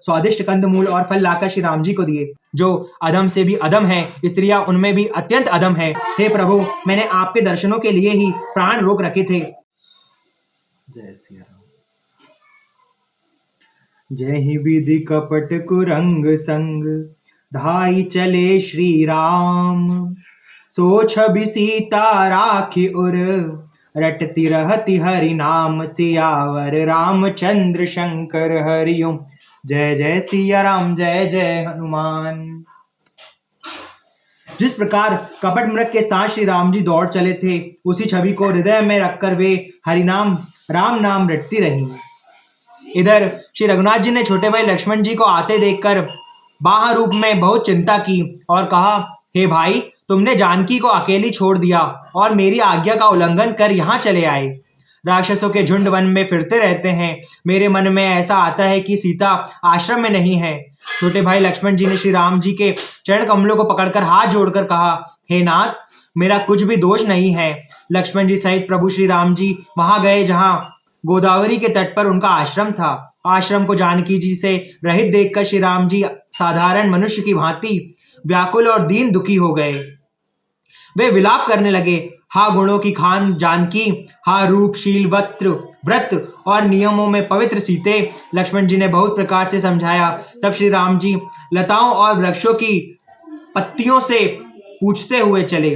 स्वादिष्ट कंदमूल और फल लाकर श्री राम जी को दिए। जो अधम से भी अधम है, स्त्रियां उनमें भी अत्यंत अधम है। हे प्रभु, मैंने आपके दर्शनों के लिए ही प्राण रोक रखे थे। जय सिया राम। जय ही विधि कपट कुरंग संग, धाई चले श्री राम। सो छवि सीता राखी उर, रटती रहती हरि नाम। सियावर रामचंद्र शंकर हरिओम। जय जय सिया राम, जय जय हनुमान। जिस प्रकार कपट मृग के साथ श्री राम जी दौड़ चले थे, उसी छवि को हृदय में रखकर वे हरिनाम राम नाम रटती रहीं। इधर श्री रघुनाथ जी ने छोटे भाई लक्ष्मण जी को आते देखकर बाह रूप में बहुत चिंता की और कहा, हे भाई, तुमने जानकी को अकेली छोड़ दिया और मेरी आज्ञा का उल्लंघन कर यहाँ चले आए। राक्षसों के झुंड वन में फिरते रहते हैं। मेरे मन में ऐसा आता है कि सीता आश्रम में नहीं है। छोटे भाई लक्ष्मण जी ने श्री राम जी के चरण कमलों को पकड़कर हाथ जोड़कर कहा, हे नाथ, मेरा कुछ भी दोष नहीं है। लक्ष्मण जी सहित प्रभु श्री राम जी वहां गए जहां गोदावरी के तट पर उनका आश्रम था। आश्रम को जानकी जी से रहित देखकर श्री राम जी साधारण मनुष्य की भांति व्याकुल और दीन दुखी हो गए। वे विलाप करने लगे, हा गुणों की खान जानकी, हा रूपशील व्रत और नियमों में पवित्र सीते। लक्ष्मण जी ने बहुत प्रकार से समझाया। तब श्री राम जी लताओं और वृक्षों की पत्तियों से पूछते हुए चले,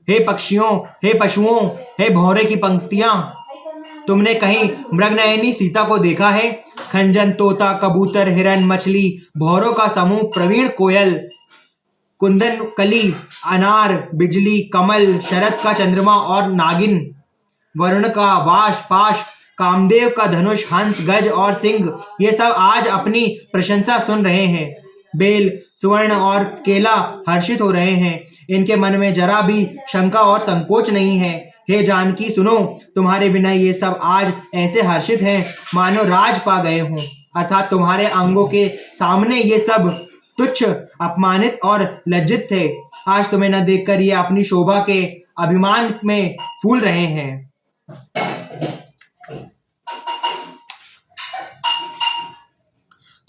हे पक्षियों, हे पशुओं, हे भौरे की पंक्तियां, तुमने कहीं मृगनयनी सीता को देखा है? खंजन, तोता, कबूतर, हिरन, मछली, भौरों का समूह, प्रवीण कोयल, कुंदन कली, अनार, बिजली, कमल, शरद का चंद्रमा और नागिन, वरुण का वाश पाश, कामदेव का धनुष, हंस, गज और सिंह, ये सब आज अपनी प्रशंसा सुन रहे हैं। बेल, सुवर्ण और केला हर्षित हो रहे हैं। इनके मन में जरा भी शंका और संकोच नहीं है। हे जानकी, सुनो, तुम्हारे बिना ये सब आज ऐसे हर्षित हैं मानो राज पा गए हों। अर्थात तुम्हारे अंगों के सामने ये सब तुच्छ, अपमानित और लज्जित थे। आज तुम्हें न देखकर ये अपनी शोभा के अभिमान में फूल रहे हैं।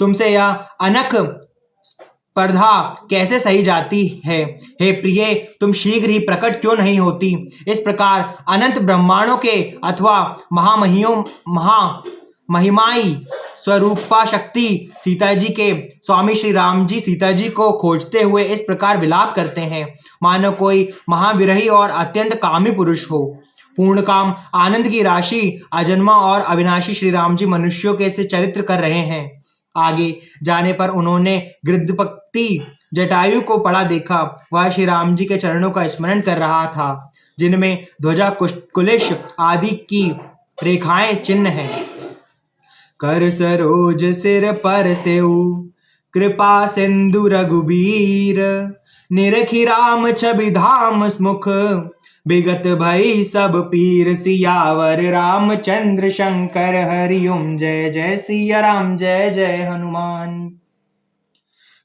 तुमसे यह अनख स्पर्धा कैसे सही जाती है? हे प्रिय, तुम शीघ्र ही प्रकट क्यों नहीं होती? इस प्रकार अनंत ब्रह्मांडों के अथवा महिमाई स्वरूपा शक्ति सीता जी के स्वामी श्री राम जी सीता जी को खोजते हुए इस प्रकार विलाप करते हैं, मानो कोई महाविरही और अत्यंत कामी पुरुष हो। पूर्ण काम आनंद की राशि अजन्मा और अविनाशी श्री राम जी मनुष्यों के से चरित्र कर रहे हैं। आगे जाने पर उन्होंने गृद्धपति जटायु को पड़ा देखा। वह श्री राम जी के चरणों का स्मरण कर रहा था, जिनमें ध्वजा, कुलिश आदि की रेखाएं चिन्ह हैं। कर सरोज सिर पर सेउ, कृपा सिंधु रघुबीर, निरखी राम छवि धाम मुख, विगत भई सब पीर। सियावर रामचंद्र शंकर हरिओम। जय जय सिया राम, जय जय हनुमान।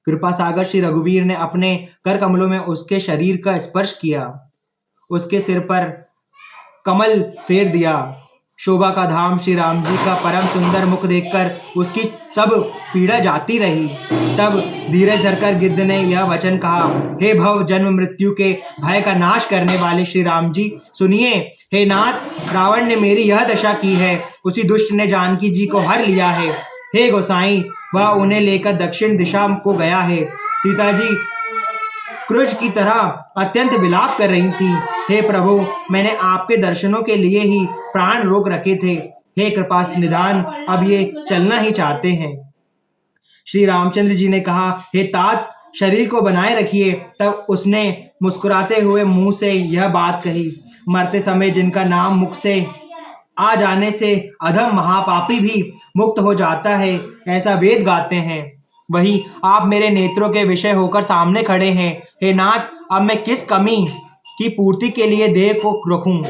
कृपा सागर श्री रघुवीर ने अपने कर कमलों में उसके शरीर का स्पर्श किया, उसके सिर पर कमल फेर दिया। शोभा का धाम श्री राम जी का परम सुंदर मुख देखकर उसकी सब पीड़ा जाती रही। तब धीरज धरकर गिद्ध ने यह वचन कहा, हे भव जन्म मृत्यु के भय का नाश करने वाले श्री राम जी, सुनिए। हे नाथ, रावण ने मेरी यह दशा की है, उसी दुष्ट ने जानकी जी को हर लिया है। हे गोसाई, वह उन्हें लेकर दक्षिण दिशा को गया है। सीता जी क्रुज की तरह अत्यंत विलाप कर रही थी। हे प्रभु, मैंने आपके दर्शनों के लिए ही प्राण रोक रखे थे। हे कृपा निधान, अब ये चलना ही चाहते हैं। श्री रामचंद्र जी ने कहा, हे तात, शरीर को बनाए रखिए। तब उसने मुस्कुराते हुए मुंह से यह बात कही, मरते समय जिनका नाम मुख से आ जाने से अधम महापापी भी मुक्त हो जाता है, ऐसा वेद गाते हैं। वही आप मेरे नेत्रों के विषय होकर सामने खड़े हैं। हे नाथ, अब मैं किस कमी की पूर्ति के लिए देह को रखूं?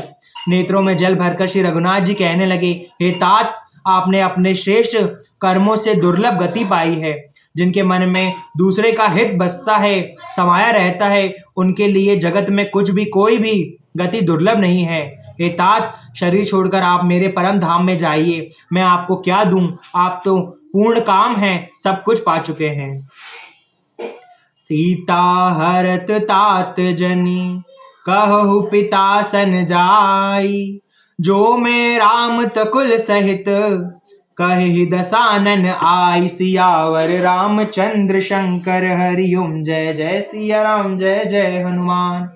नेत्रों में जल भरकर श्री रघुनाथ जी कहने लगे, हे तात, आपने अपने श्रेष्ठ कर्मों से दुर्लभ गति पाई है। जिनके मन में दूसरे का हित बसता है, समाया रहता है, उनके लिए जगत में कुछ भी कोई भी गति दुर्लभ नहीं है। हे तात, शरीर छोड़कर आप मेरे परम धाम में जाइए। मैं आपको क्या दूं? आप तो पूर्ण काम है, सब कुछ पा चुके हैं। सीता हरत तात जनी कहु पिता सन जाई, जो मैं राम तकुल सहित कहि दसानन आई। सियावर रामचंद्र शंकर हरिओम, जय जय सिया राम, जय जय हनुमान।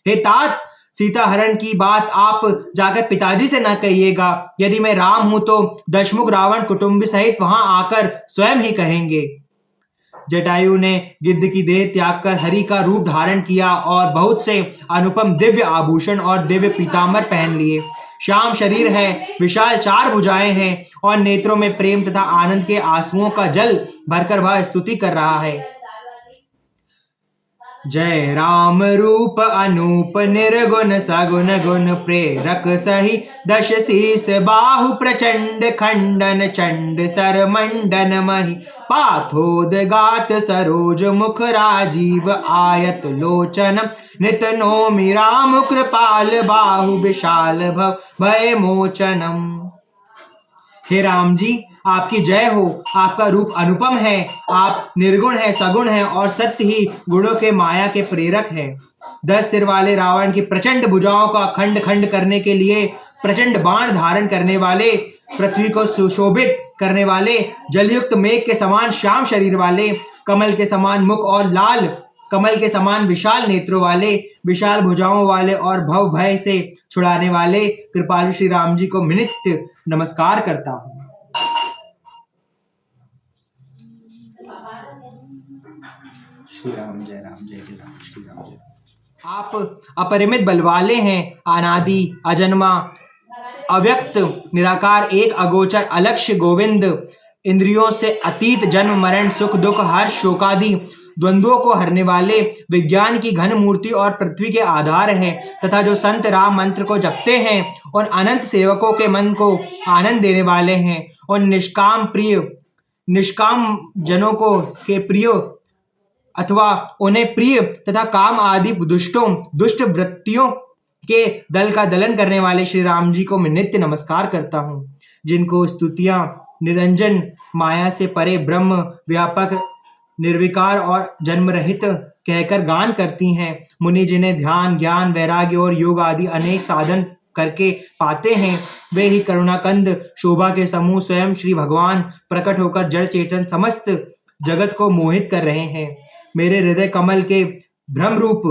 हे तात, सीता हरण की बात आप जाकर पिताजी से न कहिएगा। यदि मैं राम हूं तो दशमुख रावण कुटुंबी सहित वहां आकर स्वयं ही कहेंगे। जटायु ने गिद्ध की देह त्याग कर हरि का रूप धारण किया और बहुत से अनुपम दिव्य आभूषण और दिव्य पीतांबर पहन लिए। श्याम शरीर है, विशाल 4 भुजाएं हैं और नेत्रों में प्रेम तथा आनंद के आंसुओं का जल भरकर वह स्तुति कर रहा है। जय राम रूप अनूप निर्गुण सगुण गुण प्रेरक सही, दश शीस बाहु प्रचंड खंडन चंड सर मंडन मही। पाथोदगात सरोज मुख राजीव आयत लोचन, नित नौमि राम कृपाल बाहु विशाल भव भय मोचनम। हे राम जी, आपकी जय हो। आपका रूप अनुपम है, आप निर्गुण है, सगुण है और सत्य ही गुणों के माया के प्रेरक हैं। 10 सिर वाले रावण की प्रचंड भुजाओं का खंड खंड करने के लिए प्रचंड बाण धारण करने वाले, पृथ्वी को सुशोभित करने वाले, जलयुक्त मेघ के समान श्याम शरीर वाले, कमल के समान मुख और लाल कमल के समान विशाल नेत्रों वाले, विशाल भुजाओं वाले और भव भय से छुड़ाने वाले कृपालु श्री राम जी को नित्य नमस्कार करता हूँ। श्री राम, जय राम, जय जय राम, श्री राम जय। आप अपरिमित बल वाले हैं, अनादि अजन्मा अव्यक्त निराकार एक अगोचर अलक्ष्य गोविंद, इंद्रियों से अतीत, जन्म मरण सुख दुख हर्ष शोकादि द्वंद्वों को हरने वाले, विज्ञान की घन मूर्ति और पृथ्वी के आधार हैं तथा जो संत राम मंत्र को जपते हैं और अनंत सेवकों के मन को आनंद देने वाले हैं और निष्काम जनों को के प्रिय अथवा उन्हें प्रिय तथा काम आदि दुष्ट वृत्तियों के दल का दलन करने वाले श्री राम जी को मैं नित्य नमस्कार करता हूँ, जिनको स्तुतियां निरंजन माया से परे ब्रह्म व्यापक निर्विकार और जन्म रहित कहकर गान करती हैं। मुनि जिन्हें ध्यान ज्ञान वैराग्य और योग आदि अनेक साधन करके पाते हैं, वे ही करुणाकंद शोभा के समूह स्वयं श्री भगवान प्रकट होकर जड़ चेतन समस्त जगत को मोहित कर रहे हैं। मेरे हृदय कमल के भ्रम रूप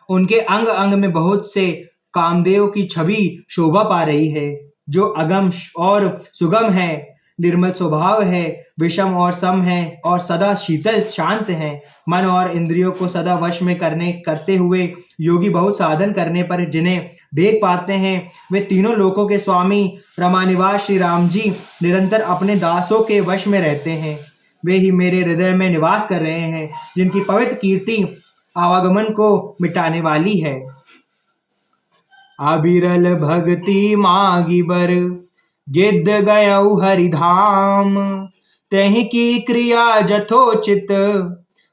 उनके अंग अंग में बहुत से कामदेव की छवि शोभा पा रही है, जो अगम और सुगम है, निर्मल स्वभाव है, विषम और सम है और सदा शीतल शांत है। मन और इंद्रियों को सदा वश में करते हुए योगी बहुत साधन करने पर जिन्हें देख पाते हैं, वे तीनों लोकों के स्वामी रमानिवास श्री राम जी निरंतर अपने दासों के वश में रहते हैं। वे ही मेरे हृदय में निवास कर रहे हैं, जिनकी पवित्र कीर्ति आवागमन को मिटाने वाली है। अबिरल भक्ति मागी बर गिद्ध गयऊ हरिधाम, तहि की क्रिया जथोचित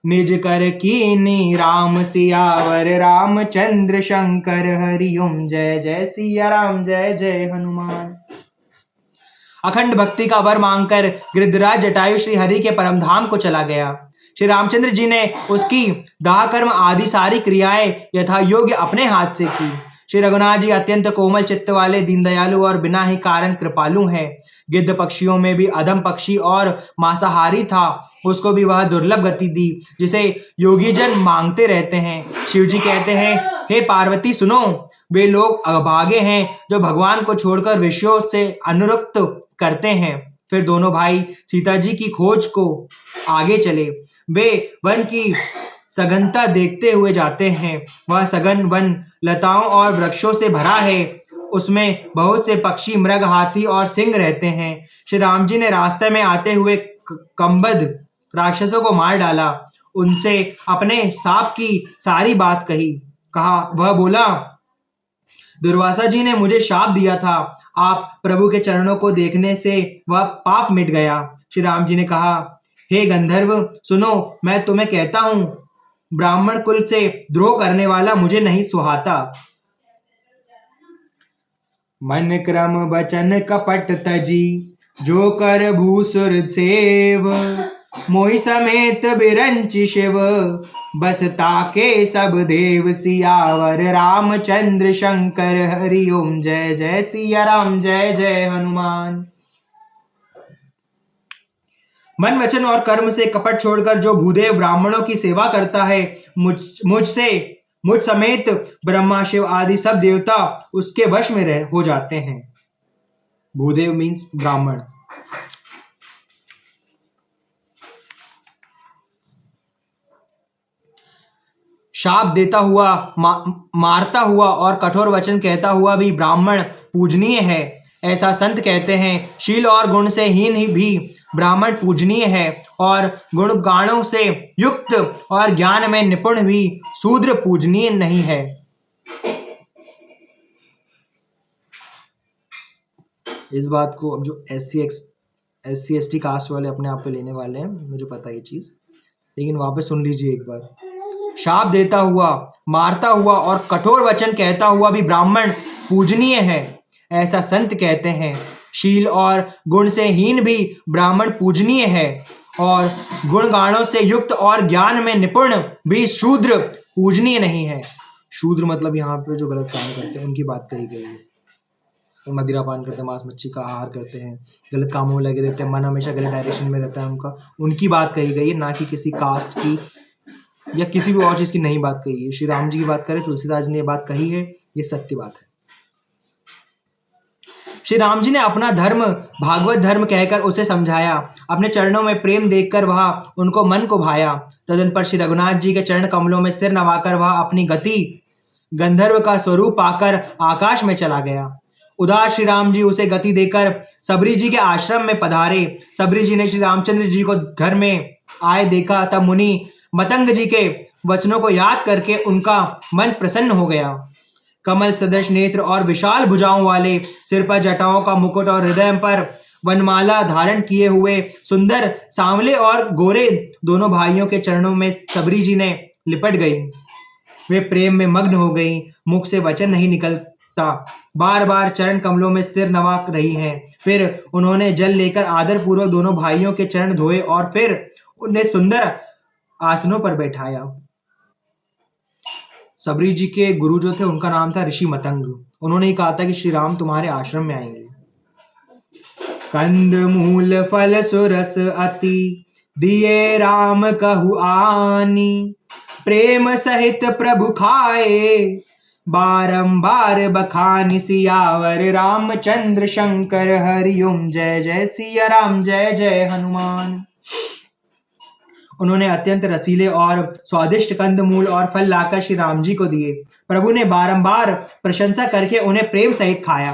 निज कर कीनी। राम सियावर रामचंद्र शंकर हरिओम, जय जय सिया राम, जय जय हनुमान। अखंड भक्ति का वर मांगकर गिरिधराज जटायु श्री हरि के परम धाम को चला गया। श्री रामचंद्र जी ने उसकी दाह कर्म आदि सारी क्रियाएं यथा योग्य अपने हाथ से की। श्री रघुनाथ जी अत्यंत कोमल चित्त वाले, दीनदयालु और बिना ही कारण कृपालु हैं। गिद्ध पक्षियों में भी अधम पक्षी और मांसाहारी था, उसको भी वह दुर्लभ गति दी जिसे योगी जन मांगते रहते हैं। शिव जी कहते हैं, हे पार्वती सुनो, वे लोग अभागे हैं जो भगवान को छोड़कर विषयों से अनुरक्त करते हैं। फिर दोनों भाई सीता जी की खोज को आगे चले। वे वन की सघनता देखते हुए जाते हैं। वह सघन वन लताओं और वृक्षों से भरा है, उसमें बहुत से पक्षी, मृग, हाथी और सिंह रहते हैं। श्री राम जी ने रास्ते में आते हुए कंबद राक्षसों को मार डाला, उनसे अपने साप की सारी बात कहा। वह बोला, दुर्वासा जी ने मुझे शाप दिया था, आप प्रभु के चरणों को देखने से वह पाप मिट गया। श्री राम जी ने कहा, हे गंधर्व सुनो, मैं तुम्हें कहता हूं, ब्राह्मण कुल से द्रोह करने वाला मुझे नहीं सुहाता। मन क्रम वचन कपट तजी, जो कर भूसुर सेव मोहि समेत बिरंचि शिव बस ताके सब देव सियावर रामचंद्र शंकर हरि ओम जय जय सिया राम जय जय हनुमान। मन वचन और कर्म से कपट छोड़कर जो भूदेव ब्राह्मणों की सेवा करता है मुझ समेत ब्रह्मा शिव आदि सब देवता उसके वश में हो जाते हैं। भूदेव मीन्स ब्राह्मण। शाप देता हुआ मारता हुआ और कठोर वचन कहता हुआ भी ब्राह्मण पूजनीय है, ऐसा संत कहते हैं। शील और गुण से हीन ही भी ब्राह्मण पूजनीय है और गुण गानों से युक्त और ज्ञान में निपुण भी शूद्र पूजनीय नहीं है। इस बात को अब जो SC ST कास्ट वाले अपने आप पे लेने वाले हैं, मुझे पता है ये चीज, लेकिन वापस सुन लीजिए एक बार। शाप देता हुआ मारता हुआ और कठोर वचन कहता हुआ भी ब्राह्मण पूजनीय है, ऐसा संत कहते हैं। शील और गुण से हीन भी ब्राह्मण पूजनीय है और गुणगानों से युक्त और ज्ञान में निपुण भी शूद्र पूजनीय नहीं है। शूद्र मतलब यहाँ पे जो गलत काम करते हैं उनकी बात कही गई है। तो मदिरा पान करते हैं, मांस मच्छी का आहार करते हैं, गलत कामों में लगे रहते हैं, मन हमेशा गलत डायरेक्शन में रहता है उनका, उनकी बात कही गई है, ना कि किसी कास्ट की या किसी भी और चीज की नहीं बात कही है। श्री राम जी की बात करें, तुलसीदास जी ने बात कही है, ये सत्य बात है। श्री राम जी ने अपना धर्म भागवत धर्म कहकर उसे समझाया, अपने चरणों में प्रेम देखकर वह उनको मन को भाया। तदनपर श्री रघुनाथ जी के चरण कमलों में सिर नवाकर वह अपनी गति गंधर्व का स्वरूप पाकर आकाश में चला गया। उदार श्री राम जी उसे गति देकर सबरी जी के आश्रम में पधारे। सबरी जी ने श्री रामचंद्र जी को घर में आए देखा, तब मुनि मतंग जी के वचनों को याद करके उनका मन प्रसन्न हो गया। कमल सदृश नेत्र और विशाल भुजाओं वाले, सिर पर जटाओं का मुकुट और हृदय पर वनमाला धारण किए हुए सुंदर सांवले और गोरे दोनों भाइयों के चरणों में सबरी जी ने लिपट गई। वे प्रेम में मग्न हो गई, मुख से वचन नहीं निकलता, बार बार चरण कमलों में सिर नवा रही हैं। फिर उन्होंने जल लेकर आदर पूर्वक दोनों भाइयों के चरण धोए और फिर उन्हें सुंदर आसनों पर बैठाया। सबरी जी के गुरु जो थे उनका नाम था ऋषि मतंग। उन्होंने ही कहा था कि श्री राम तुम्हारे आश्रम में आएंगे। कंद मूल फल सुरस अति दिए राम कहु आनी, प्रेम सहित प्रभु खाए बारंबार बखानी। सियावर रामचंद्र शंकर हरि ओम जय जय सिया राम जय जय हनुमान। उन्होंने अत्यंत रसीले और स्वादिष्ट कंदमूल और फल लाकर श्री राम जी को दिए। प्रभु ने बारंबार प्रशंसा करके उन्हें प्रेम सहित खाया।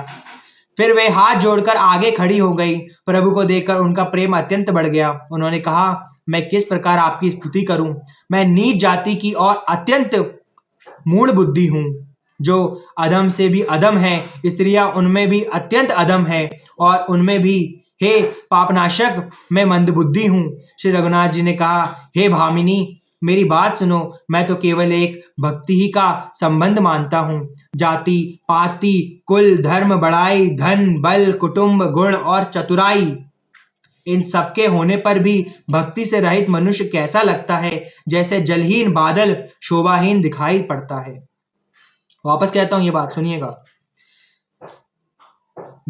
फिर वे हाथ जोड़कर आगे खड़ी हो गई। प्रभु को देखकर उनका प्रेम अत्यंत बढ़ गया। उन्होंने कहा, मैं किस प्रकार आपकी स्तुति करूं? मैं नीच जाति की और अत्यंत मूढ़ बुद्धि हूं, जो अधम से भी अधम है। स्त्रियां उनमें भी अत्यंत अधम है और उनमें भी हे पापनाशक मैं मंदबुद्धि हूँ। श्री रघुनाथ जी ने कहा, हे भामिनी मेरी बात सुनो, मैं तो केवल एक भक्ति ही का संबंध मानता हूँ। जाति पाति कुल धर्म बड़ाई धन बल कुटुंब गुण और चतुराई, इन सबके होने पर भी भक्ति से रहित मनुष्य कैसा लगता है, जैसे जलहीन बादल शोभाहीन दिखाई पड़ता है। वापस कहता हूं, ये बात सुनिएगा।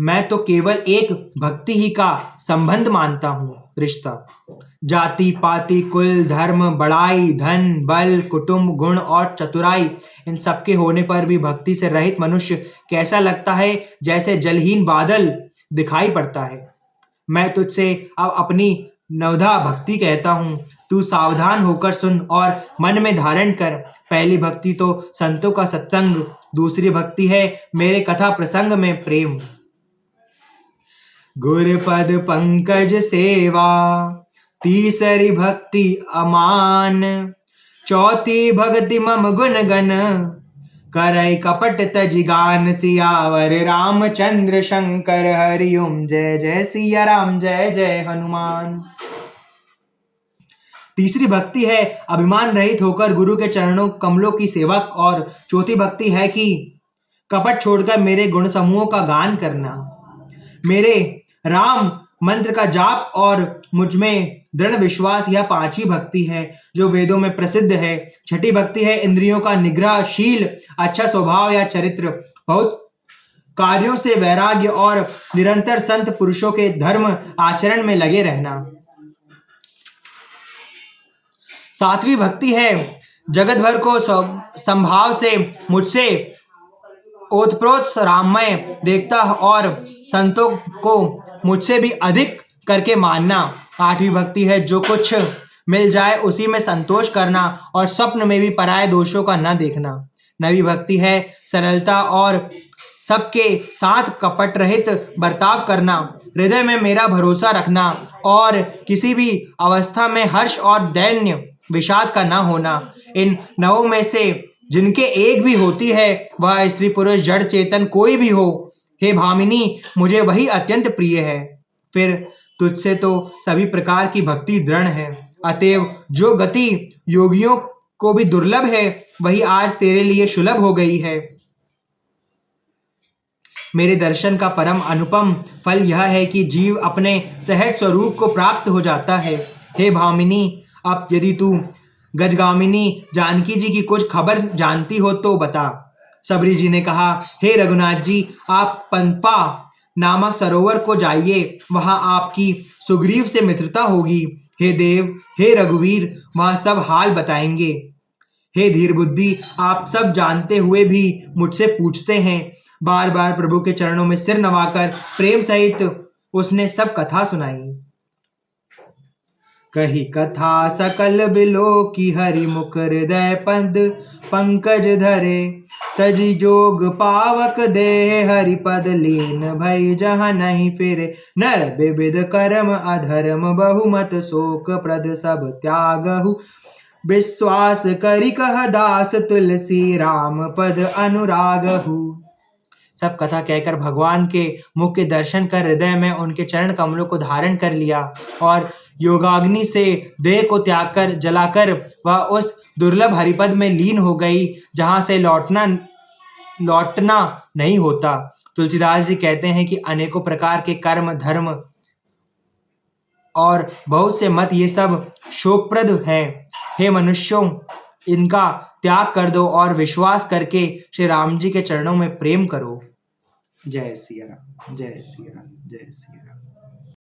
मैं तो केवल एक भक्ति ही का संबंध मानता हूँ, रिश्ता। जाति पाति कुल धर्म बड़ाई धन बल कुटुंब गुण और चतुराई, इन सबके होने पर भी भक्ति से रहित मनुष्य कैसा लगता है, जैसे जलहीन बादल दिखाई पड़ता है। मैं तुझसे अब अपनी नवधा भक्ति कहता हूँ, तू सावधान होकर सुन और मन में धारण कर। पहली भक्ति तो संतों का सत्संग, दूसरी भक्ति है मेरे कथा प्रसंग में प्रेम। गुरपद पंकज सेवा, तीसरी भक्ति अमान, चौथी भक्ति मम गुण गण, करई कपट तजिगान। सियावर रामचंद्र शंकर हरि ओम जय जय सिया राम जय जय हनुमान। तीसरी भक्ति है अभिमान रहित होकर गुरु के चरणों कमलों की सेवा और चौथी भक्ति है कि कपट छोड़कर मेरे गुण समूहों का गान करना। मेरे राम मंत्र का जाप और मुझ में दृढ़ विश्वास, यह पांचवी भक्ति है जो वेदों में प्रसिद्ध है। छठी भक्ति है इंद्रियों का निग्रह, शील, अच्छा स्वभाव या चरित्र, बहुत कार्यों से वैराग्य और निरंतर संत पुरुषों के धर्म आचरण में लगे रहना। सातवीं भक्ति है जगत भर को संभाव से मुझसे ओतप्रोत राममय देखता और संतों को मुझसे भी अधिक करके मानना। आठवीं भक्ति है जो कुछ मिल जाए उसी में संतोष करना और स्वप्न में भी पराये दोषों का न देखना। नवीं भक्ति है सरलता और सबके साथ कपट रहित बर्ताव करना, हृदय में मेरा भरोसा रखना और किसी भी अवस्था में हर्ष और दैन्य विषाद का न होना। इन नवों में से जिनके एक भी होती है, वह स्त्री पुरुष जड़ चेतन कोई भी हो, हे भामिनी, मुझे वही अत्यंत प्रिय है। फिर तुझसे तो सभी प्रकार की भक्ति दृढ़ है, अतएव जो गति योगियों को भी दुर्लभ है वही आज तेरे लिए सुलभ हो गई है। मेरे दर्शन का परम अनुपम फल यह है कि जीव अपने सहज स्वरूप को प्राप्त हो जाता है। हे भामिनी, अब यदि तू गजगामिनी जानकी जी की कुछ खबर जानती हो तो बता। सबरी जी ने कहा, हे रघुनाथ जी, आप पंपा नामक सरोवर को जाइए, वहां आपकी सुग्रीव से मित्रता होगी। हे देव, हे रघुवीर, वहां सब हाल बताएंगे। हे धीर बुद्धि, आप सब जानते हुए भी मुझसे पूछते हैं। बार बार प्रभु के चरणों में सिर नवाकर प्रेम सहित उसने सब कथा सुनाई। कही कथा सकल बिलो की, हरि मुख हृदय पद पंकज धरे, तजी जोग पावक देह हरि पद लीन भई, जहाँ नहीं फिरे नर विविध कर्म अधर्म, बहुमत शोक प्रद सब त्यागहु, विश्वास करि कह दास तुलसी राम पद अनुरागहु। सब कथा कहकर भगवान के मुख के दर्शन कर हृदय में उनके चरण कमलों को धारण कर लिया और योगाग्नि से देह को त्याग कर जलाकर वह उस दुर्लभ हरिपद में लीन हो गई जहां से लौटना नहीं होता। तुलसीदास जी कहते हैं कि अनेकों प्रकार के कर्म धर्म और बहुत से मत ये सब शोकप्रद हैं। हे मनुष्यों, इनका त्याग कर दो और विश्वास करके श्री राम जी के चरणों में प्रेम करो। जय सिया राम, जय सिया राम, जय सिया राम।